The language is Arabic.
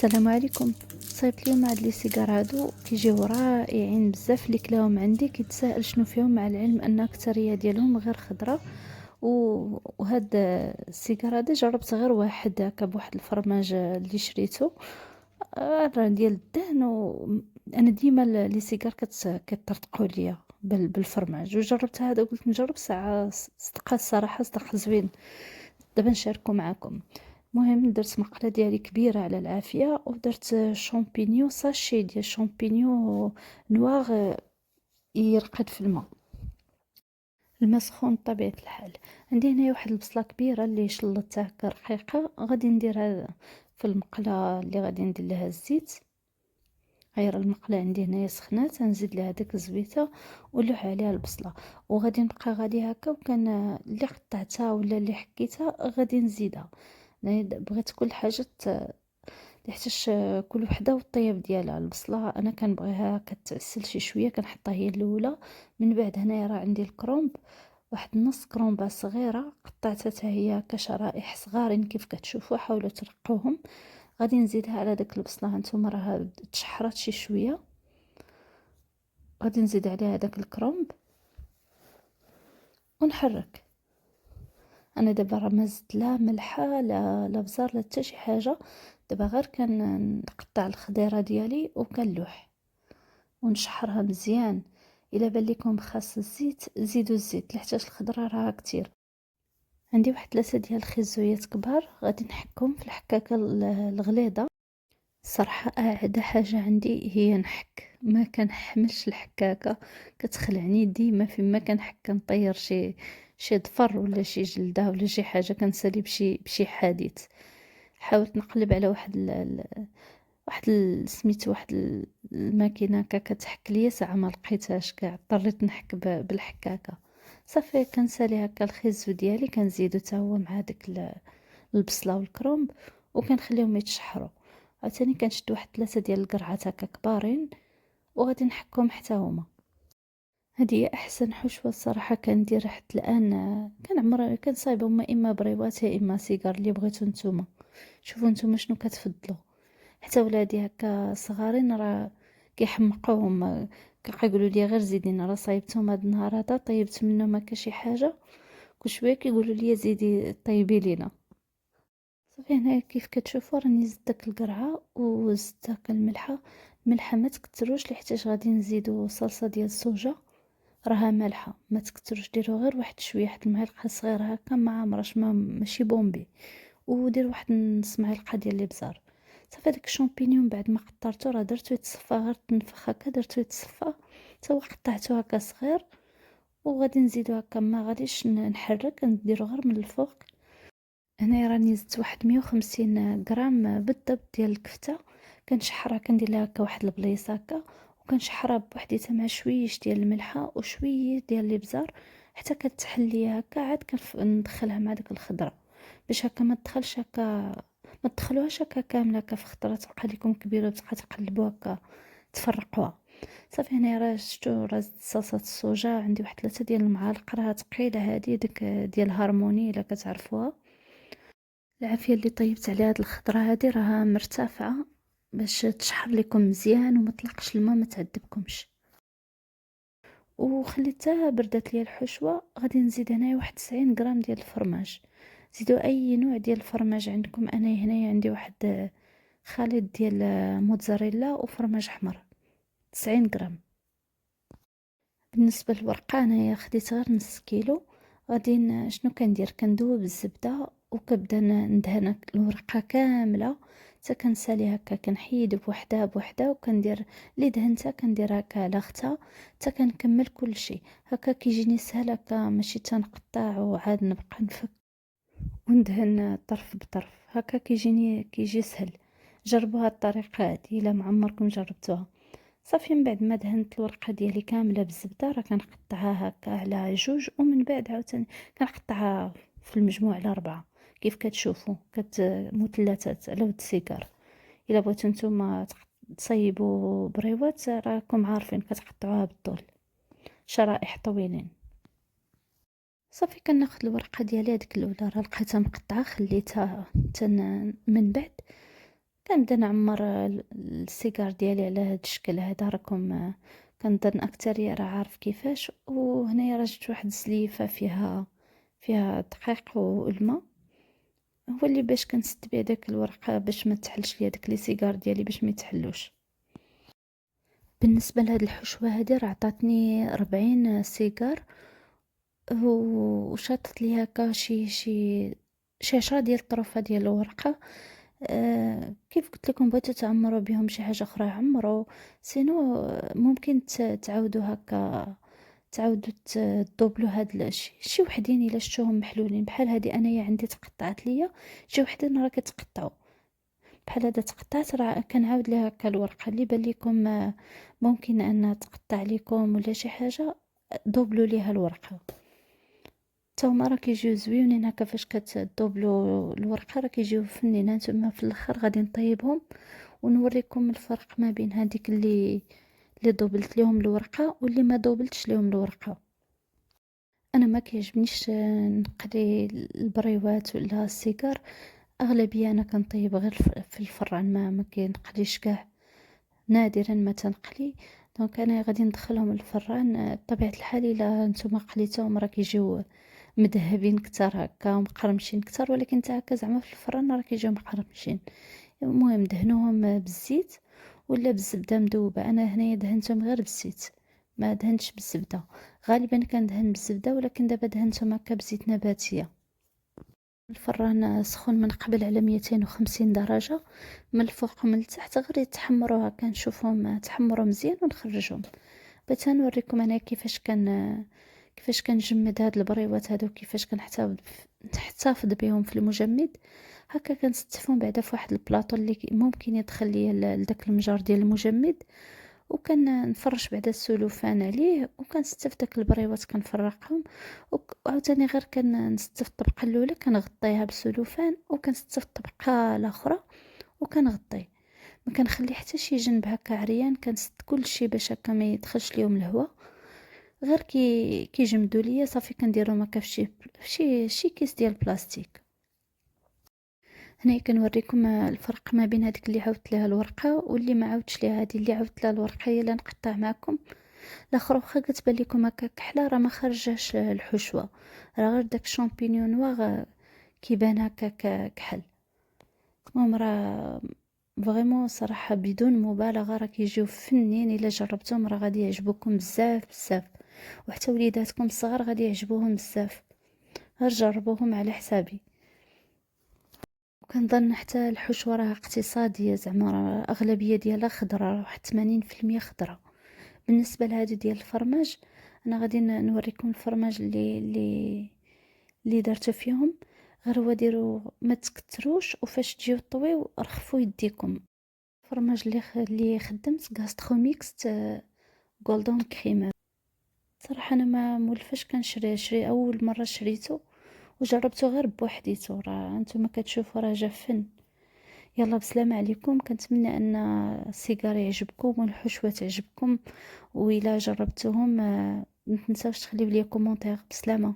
السلام عليكم. صايبت اليوم هاد لي سيجار هادو كيجيو رائعين بزاف. اللي كلاهم عندي كيتسائل شنو فيهم، مع العلم ان اكثريه ديالهم غير خضره. وهاد السيجار هذا جربت غير واحد هكا بواحد الفرماج اللي شريته راه ديال الدهن. انا ديما لي سيجار كترتقوا ليا بالفرماج، وجربت هذا وقلت نجرب ساعه صدق الصراحه صدق زوين. دابا نشاركو معاكم. المهم درت مقله ديالي كبيره على العافيه، ودرت شامبينيو ساشي ديال شامبينيو نواغ يرقد في الماء. الماء سخون بطبيعه الحال. عندي هنايا واحد البصله كبيره اللي شلطتها هكا رقيقه، غادي نديرها في المقله اللي غادي ندير لها الزيت. غير المقله عندي هنايا سخنات، نزيد لها داك الزويته ونلوح عليها البصله، وغادي نبقى غادي هكا. وكان اللي قطعتها ولا اللي حكيتها غادي نزيدها. يعني بغيت كل حاجه لحتاش كل وحده والطياب ديالها. البصله انا كنبغيها كتعسل شي شويه، كنحطها هي الاولى. من بعد هنايا راه عندي الكرومب، واحد نص كرومبه صغيره قطعتها حتى هي كشرائح صغارين كيف كتشوفوا. حاولوا ترقوهم. غادي نزيدها على داك البصله، هانتوما راه تشحرات شي شويه. غادي نزيد عليها داك الكرومب ونحرك. انا دابا راه ما زدت لا ملحه لا بزار لا حتى شي حاجه. دابا غير كنقطع الخضيره ديالي وكنلوح ونشحرها مزيان. الا بان لكم خاص الزيت زيدوا الزيت، لحتاش الخضره راه كتير. عندي واحد 3 ديال الخيزويات كبار، غادي نحكهم في الحكاكه الغليظه. الصراحه اعدى حاجه عندي هي نحك، ما كنحملش الحكاكه. كتخلعني ديما فيما كنحك كنطير شي ظفر ولا شي جلده ولا شي حاجه، كنسالي بشي حادث. حاولت نقلب على سميتو واحد الماكينه هكا كتحك ليا، ساعه ما لقيتهاش كاع، اضطريت نحك بالحكاكه. صافي كنسالي هكا الخيزو ديالي، كنزيدو حتى هو مع داك البصله والكرومب، وكنخليهم يتشحروا. عاوتاني كنشد واحد 3 ديال القرعات هكا كبارين، وغادي نحكهم حتى هما. هذه هي احسن حشوه الصراحه كندير حتى الان. كنعمر كنصايبهم اما بريوات يا اما سيجار، اللي بغيتو نتوما. شوفوا نتوما شنو كتفضلوا. حتى ولادي هكا صغارين راه كيحمقوهم، كيقولوا لي غير زيدينا، راه صايبتهم هاد النهار هذا طيبت منهم هكا شي حاجه، كل شويه كيقولوا لي زيدي طيبي لينا. صافي هنايا كيف كتشوفوا راني زدت داك القرعه وزدت هكا الملحه ما تكتروش، لحتاش غادي نزيدو صلصه ديال الصوجه راها مالحه. ما تكتروش، ديروا غير واحد شويه، واحد المعلقه صغيره هكا، ما عمرش ماشي بومبي. ودير واحد نص معلقه ديال الابزار. صافي داك الشامبينيون بعد ما قطرته راه درتو يتصفى، غير تنفخ هكا درتو يتصفى، تا هو قطعته هكا صغير. وغادي نزيدو هكا، ما غاديش نحرك، نديرو غير من الفوق. هنايا راني زدت واحد 150 غرام بالضبط ديال الكفته. كنشحرها، كندير لها هكا واحد البليصه هكا، وكنشحرها بوحديتها مع شويش ديال الملحه وشويه ديال الابزار، حتى كتحلي هكا. عاد ندخلها مع داك الخضره، باش هكا ما تدخلش هكا، ما تدخلوهاش هكا كامله هكا في خضره تبقى لكم كبيره وتبقى تقلبوا هكا تفرقوها. صافي هنايا راه شفتوا راه زدت صلصه الصوجا. عندي واحد 3 ديال المعالق، راه ثقيله هذه ديك ديال هارموني الا كتعرفوها. العافية اللي طيبت عليها هاد الخضرة هادي راها مرتفعة باش تشحر لكم مزيان وما تلقش الماء ما تعذبكمش. وخليتها بردات ليا الحشوة. غادي نزيد هنايا واحد 90 غرام ديال الفرماج. زيدوا اي نوع ديال الفرماج عندكم. انا هنايا عندي واحد خليط ديال موتزاريلا وفرماج احمر، 90 غرام. بالنسبه للورقه انايا خديت غير نص كيلو. غادي شنو كندير، كندوب الزبده وكنبدا ندهن الورقه كامله حتى كنسالي هكا، كنحيد بوحده بوحده، وكندير اللي دهنتها كندير هكا على اختها حتى كنكمل كل شيء. هكا كيجيني سهل هكا، ماشي تنقطع وعاد نبقى نفك وندهن طرف بطرف. هكا كيجي سهل. جربوا هاد الطريقه هادي الا ما عمركم جربتوها. صافي من بعد ما دهنت الورقه ديالي كامله بالزبده، راه كنقطعها هكا على جوج، ومن بعد عاوتاني كنقطعها في المجموع على 4 كيف كتشوفوا مثلثات على ود السيجار. الا بغيتو نتوما تصيبوا بريوات راكم عارفين كتقطعوها بالطول، شرائح طويلين. صافي كناخذ الورقه ديالي هذيك الاولى راه لقيتها مقطعه، خليتها من بعد كنبدا نعمر السيجار ديالي على هاد الشكل هذا. راكم كنظن اكترية راه عارف كيفاش. وهنايا راه جبت واحد الزليفه فيها دقيق والماء، هو اللي باش كنسد بيه داك الورقه باش ما تحلش ليا داك لي سيجار ديالي باش ما يتحلوش. بالنسبه لهاد الحشوه هادي راه عطاتني 40 سيجار، وشاطت لي هكا شي 10 ديال الطرفه ديال الورقه. كيف قلت لكم بغيتو تعمروا بهم شي حاجه اخرى عمروا، سينو ممكن تعاودوا هكا، تعاودوا تدوبلوا هاد شي وحدين الا شفتوهم محلولين بحال هادي انايا عندي تقطعت ليا، شي وحدين راه كتقطعوا بحال هذا تقطعت، راه كنعاود ليها هكا الورقه اللي بان لكم ممكن انها تقطع لكم ولا شي حاجه، دوبلوا ليها الورقه. تا هما راه كيجيو زويونين هكا فاش كتدوبلو الورقه، راه كيجيو فنين. هانتوما في الاخر غادي نطيبهم ونوريكم الفرق ما بين هذيك اللي دوبلت لهم الورقه واللي ما دوبلتش لهم الورقه. انا ما كيعجبنيش نقلي البريوات ولا السيجار، اغلبيه انا كنطيب غير في الفران، ما كنقليش كاع، نادرا ما تنقلي. دونك انا غادي ندخلهم الفران بطبيعه الحال. الا نتوما قليتوهم راه كيجيو مذهبين كتر هكا ومقرمشين كتر، ولكن تا هكا زعما في الفران راه كيجيو مقرمشين. المهم دهنوهم بالزيت ولا بالزبده مذوبه. انا هنايا دهنتهم غير بالزيت، ما دهنتش بالزبده. غالبا كندهن بالزبده، ولكن دابا دهنتهم هكا بزيت نباتيه. الفران سخون من قبل على 250 درجه، من الفوق ومن التحت غير يتحمروا هكا، نشوفهم تحمروا مزيان ونخرجهم. بغيت نوريكم انا كيفاش كنجمد هاد البريوات هادو، كيفاش نحتفظ بهم في المجمد. هكا كنستفهم بعدا في واحد البلاطو اللي ممكن يدخل ليا لداك المجار ديال المجمد، وكنفرش بعدا السلوفان عليه، وكنستف داك البريوات كنفرقهم. وعاوتاني غير كنستف الطبقه الاولى كنغطيها بالسلوفان، وكنستف الطبقه الاخرى وكنغطيه. ما كنخلي حتى شي جنب هكا عريان، كنسد كلشي باش هكا ما يدخلش ليهم الهواء. غير كيجمدوا ليا صافي كنديرهم هكا في شي كيس ديال البلاستيك. هنايا كنوريكم الفرق ما بين هذيك اللي عاودت لها الورقه واللي ما عاودتش ليها. هذه اللي عاودت لها الورقه هي اللي نقطع معكم. الاخر واخا كتبان لكم هكا كحله راه ما خرجاش الحشوه، راه غير داك الشامبينيون نوار كيبان هكا كحل. المهم راه فريمون صراحه بدون مبالغه راه كيجيو فنين. الا جربتهم راه غادي يعجبوكم بزاف بزاف، وحتى وليداتكم الصغار غادي يعجبوهم بزاف. غير جربوهم على حسابي. وكنظن حتى الحشوه راه اقتصاديه، زعما راه اغلبيه ديالها خضره، راه واحد 80% خضره. بالنسبه لهادو ديال الفرماج، انا غادي نوريكم الفرماج اللي درتو فيهم. غير هو ديروا ما تكتروش، وفاش تجيو طويو رخفوا يديكم. الفرماج اللي خدمت غاستروميكس غولدون كريمه. صراحه انا ما مولفاش كنشري اول مره شريته وجربته غير بوحديته. راه انتم كتشوفوا راه جا فن. يلا بسلامة عليكم. كنتمنى ان السيجار يعجبكم والحشوة تعجبكم، وإلا جربتوهم متنساوش تخليو لي كومونتير. بسلامة.